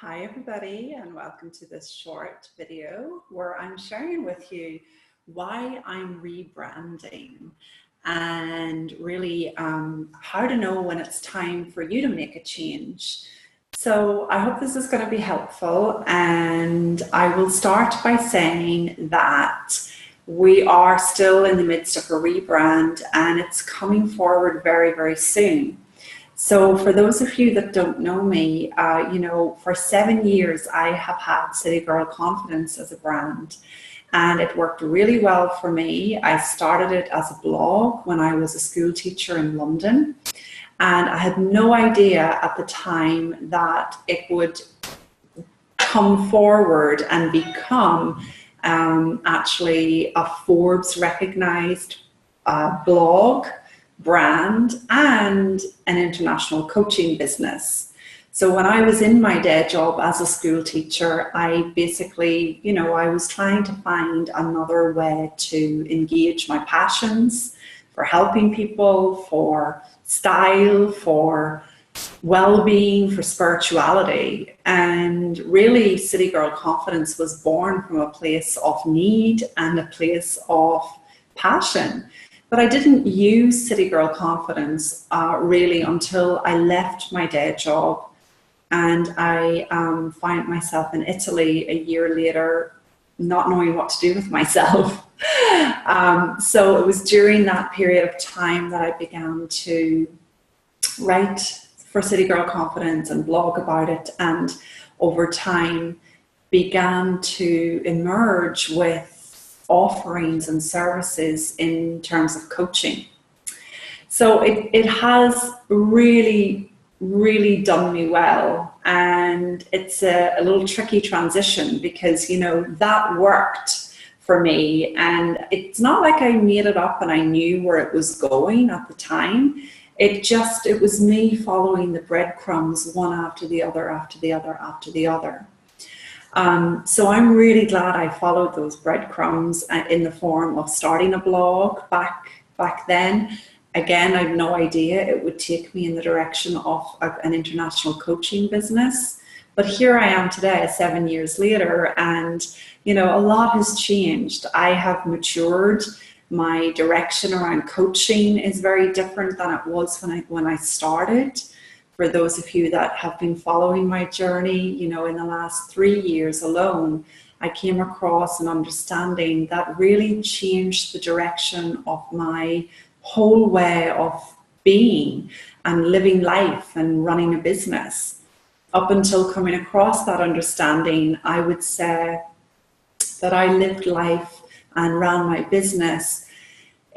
Hi everybody, and welcome to this short video where I'm sharing with you why I'm rebranding and really how to know when it's time for you to make a change. So I hope this is going to be helpful, and I will start by saying that we are still in the midst of a rebrand and it's coming forward very, very soon. So for those of you that don't know me, for 7 years I have had CityGirl Confidence as a brand, and it worked really well for me. I started it as a blog when I was a school teacher in London, and I had no idea at the time that it would come forward and become actually a Forbes recognized blog, brand, and an international coaching business. So when I was in my day job as a school teacher, I basically, I was trying to find another way to engage my passions for helping people, for style, for well-being, for spirituality. And really, CityGirl Confidence was born from a place of need and a place of passion. But I didn't use CityGirl Confidence really until I left my day job, and I found myself in Italy a year later, not knowing what to do with myself. So it was during that period of time that I began to write for CityGirl Confidence and blog about it, and over time began to emerge with offerings and services in terms of coaching. So it has really, really done me well, and it's a little tricky transition because that worked for me, and it's not like I made it up and I knew where it was going at the time. It was me following the breadcrumbs one after the other, after the other, after the other. So I'm really glad I followed those breadcrumbs in the form of starting a blog back then. Again, I had no idea it would take me in the direction of an international coaching business. But here I am today, 7 years later, and a lot has changed. I have matured. My direction around coaching is very different than it was when I started. For those of you that have been following my journey, in the last 3 years alone, I came across an understanding that really changed the direction of my whole way of being and living life and running a business. Up until coming across that understanding, I would say that I lived life and ran my business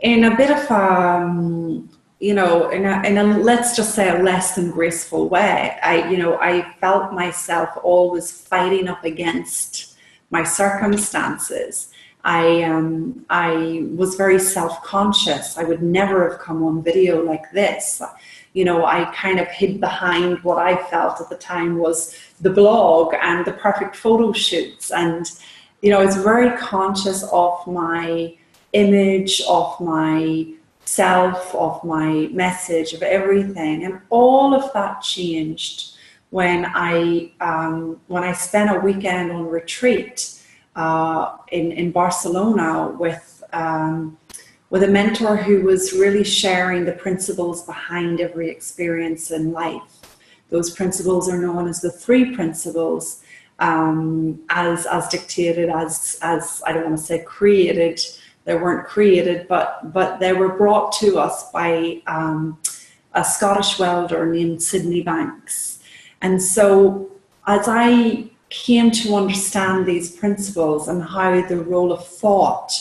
in a bit of in a let's just say a less than graceful way. I felt myself always fighting up against my circumstances. I was very self-conscious. I would never have come on video like this. I kind of hid behind what I felt at the time was the blog and the perfect photo shoots. And, I was very conscious of my image, of my self, of my message, of everything, and all of that changed when I spent a weekend on retreat in Barcelona with a mentor who was really sharing the principles behind every experience in life. Those principles are known as the 3 principles, as dictated, as I don't want to say created. They weren't created, but they were brought to us by a Scottish welder named Sydney Banks. And so as I came to understand these principles and how the role of thought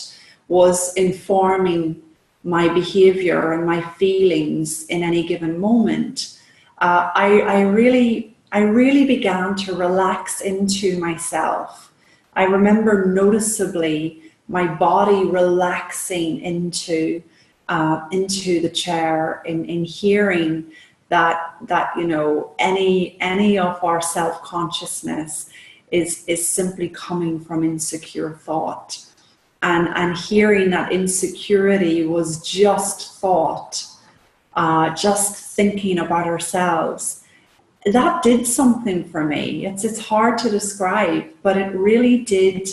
was informing my behavior and my feelings in any given moment, I really began to relax into myself. I remember noticeably my body relaxing into the chair, in hearing that any of our self-consciousness is simply coming from insecure thought, and hearing that insecurity was just thought, just thinking about ourselves. that did something for me. It's hard to describe, but it really did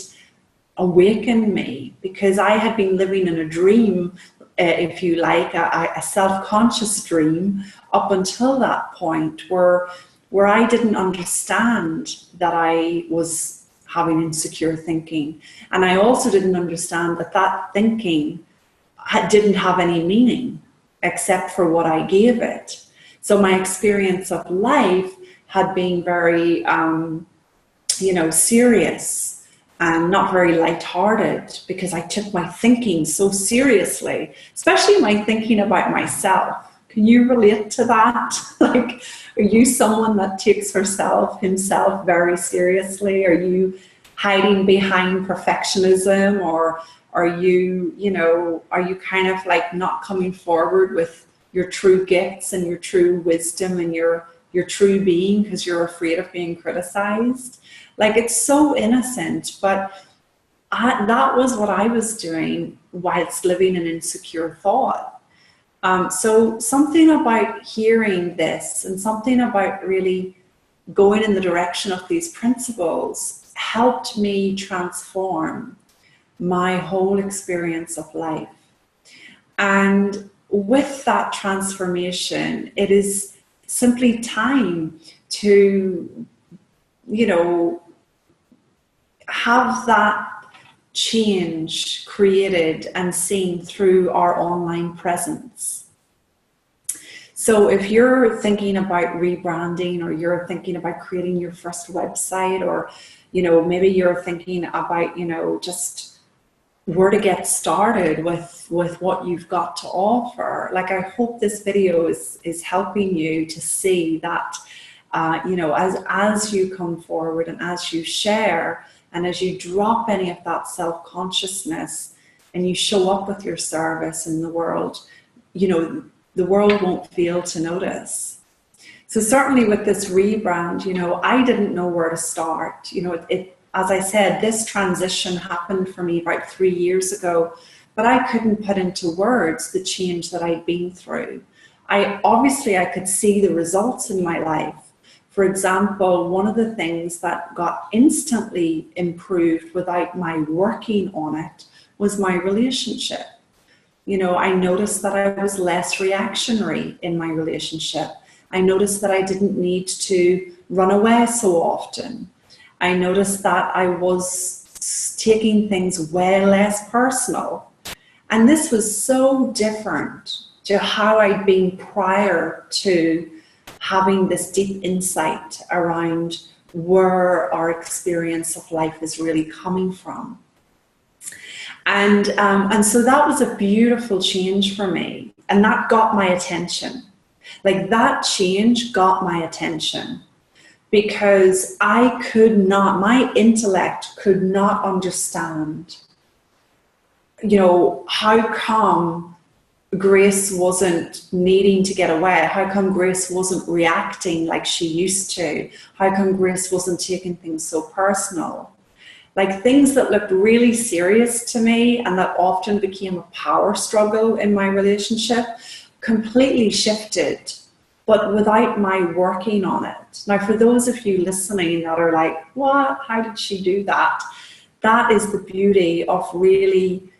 awaken me, because I had been living in a dream, if you like, a self-conscious dream up until that point, where I didn't understand that I was having insecure thinking. And I also didn't understand that that thinking didn't have any meaning except for what I gave it. So my experience of life had been very, serious and not very lighthearted, because I took my thinking so seriously, especially my thinking about myself. Can you relate to that? Like, are you someone that takes himself very seriously? Are you hiding behind perfectionism, or are you, are you kind of like not coming forward with your true gifts and your true wisdom and your true being because you're afraid of being criticized? Like, it's so innocent, but that was what I was doing whilst living in insecure thought. So something about hearing this and something about really going in the direction of these principles helped me transform my whole experience of life. And with that transformation, it is simply time to, have that change created and seen through our online presence. So if you're thinking about rebranding, or you're thinking about creating your first website, or, maybe you're thinking about, just where to get started with what you've got to offer, like, I hope this video is helping you to see that, as you come forward and as you share, and as you drop any of that self-consciousness and you show up with your service in the world, the world won't fail to notice. So certainly with this rebrand, I didn't know where to start. As I said, this transition happened for me about 3 years ago, but I couldn't put into words the change that I'd been through. I could see the results in my life. For example, one of the things that got instantly improved without my working on it was my relationship. I noticed that I was less reactionary in my relationship. I noticed that I didn't need to run away so often. I noticed that I was taking things way less personal. And this was so different to how I'd been prior to having this deep insight around where our experience of life is really coming from. And so that was a beautiful change for me. And that got my attention. Like, that change got my attention, because my intellect could not understand, how come Grace wasn't needing to get away? How come Grace wasn't reacting like she used to? How come Grace wasn't taking things so personal? Like, things that looked really serious to me and that often became a power struggle in my relationship completely shifted, but without my working on it. Now, for those of you listening that are like, what? How did she do that? That is the beauty of really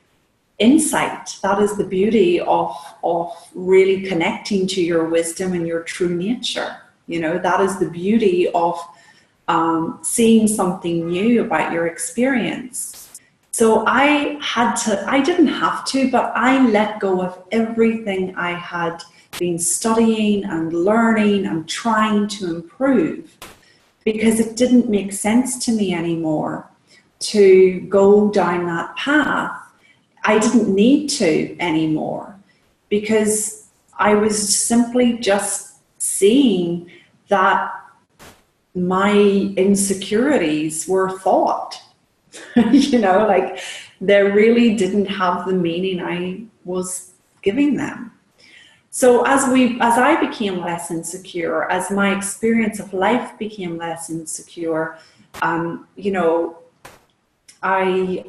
insight. That is the beauty of really connecting to your wisdom and your true nature. That is the beauty of seeing something new about your experience. So I didn't have to, but I let go of everything I had been studying and learning and trying to improve, because it didn't make sense to me anymore to go down that path. I didn't need to anymore, because I was simply just seeing that my insecurities were thought. Like, they really didn't have the meaning I was giving them. So as I became less insecure, as my experience of life became less insecure, I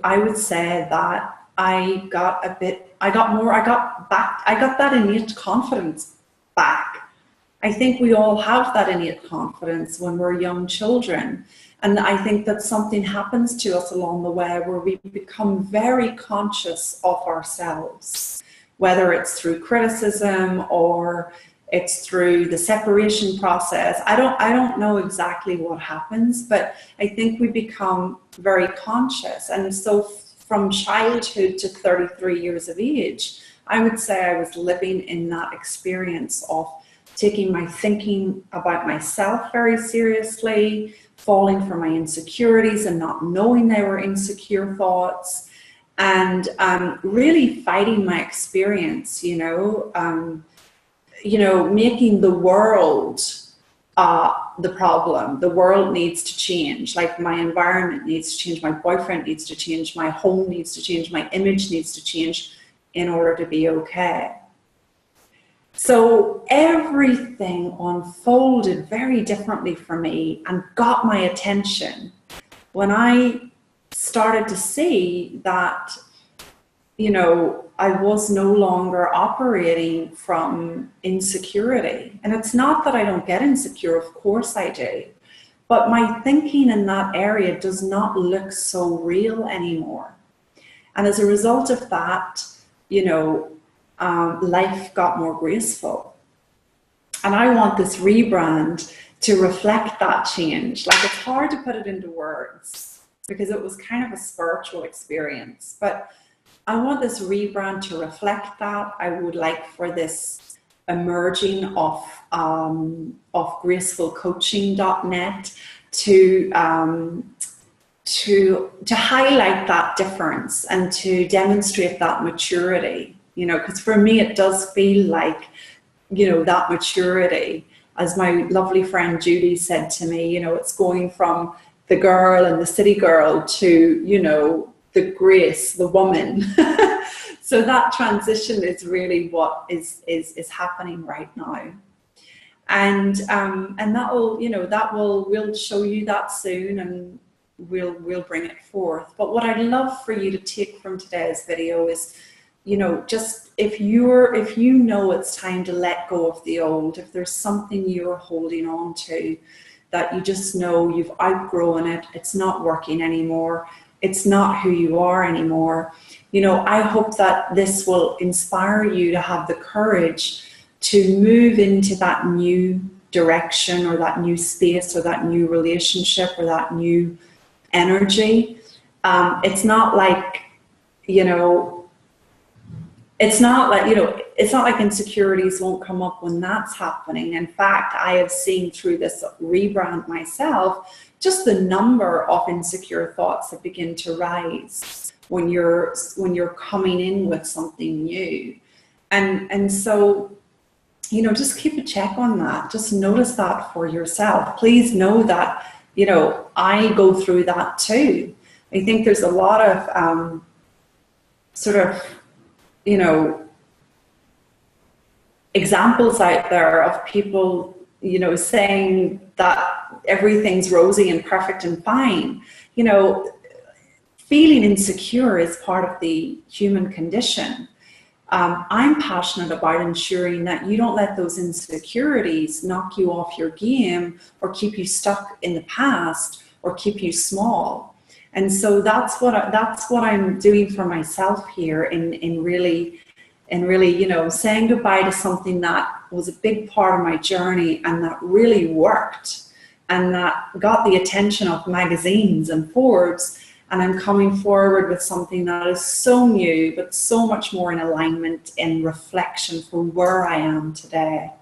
would say that I got that innate confidence back. I think we all have that innate confidence when we're young children. And I think that something happens to us along the way where we become very conscious of ourselves, whether it's through criticism or it's through the separation process. I don't know exactly what happens, but I think we become very conscious. And so from childhood to 33 years of age, I would say I was living in that experience of taking my thinking about myself very seriously, falling for my insecurities and not knowing they were insecure thoughts, and really fighting my experience, making the world the problem. The world needs to change, like my environment needs to change, my boyfriend needs to change, my home needs to change, my image needs to change in order to be okay. So everything unfolded very differently for me and got my attention when I started to see that, I was no longer operating from insecurity. And it's not that I don't get insecure, of course I do. But my thinking in that area does not look so real anymore. And as a result of that, life got more graceful. And I want this rebrand to reflect that change. Like, it's hard to put it into words because it was kind of a spiritual experience, but I want this rebrand to reflect that. I would like for this emerging of gracefulcoaching.net to highlight that difference and to demonstrate that maturity. Because for me, it does feel like, that maturity, as my lovely friend Judy said to me, it's going from the girl and the city girl to, the grace, the woman. So that transition is really what is happening right now. And that will, we'll show you that soon, and we'll bring it forth. But what I'd love for you to take from today's video is, just if it's time to let go of the old, if there's something you're holding on to that you just know you've outgrown it, it's not working anymore, it's not who you are anymore, I hope that this will inspire you to have the courage to move into that new direction or that new space or that new relationship or that new energy. It's not like, it's not like insecurities won't come up when that's happening. In fact, I have seen through this rebrand myself, just the number of insecure thoughts that begin to rise when you're coming in with something new. And so, just keep a check on that. Just notice that for yourself. Please know that, I go through that too. I think there's a lot of examples out there of people, saying that everything's rosy and perfect and fine. Feeling insecure is part of the human condition. I'm passionate about ensuring that you don't let those insecurities knock you off your game or keep you stuck in the past or keep you small. And so that's what I'm doing for myself here in really, saying goodbye to something that was a big part of my journey and that really worked and that got the attention of magazines and Forbes. And I'm coming forward with something that is so new, but so much more in alignment and reflection for where I am today.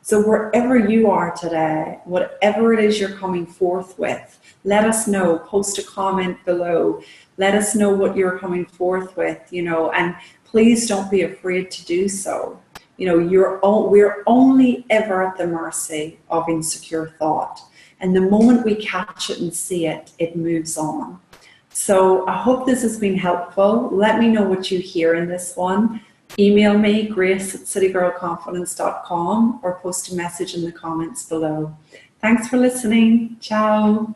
So wherever you are today, whatever it is you're coming forth with, let us know, post a comment below. Let us know what you're coming forth with, and please don't be afraid to do so. We're only ever at the mercy of insecure thought. And the moment we catch it and see it, it moves on. So I hope this has been helpful. Let me know what you hear in this one. Email me, grace@citygirlconfidence.com, or post a message in the comments below. Thanks for listening. Ciao.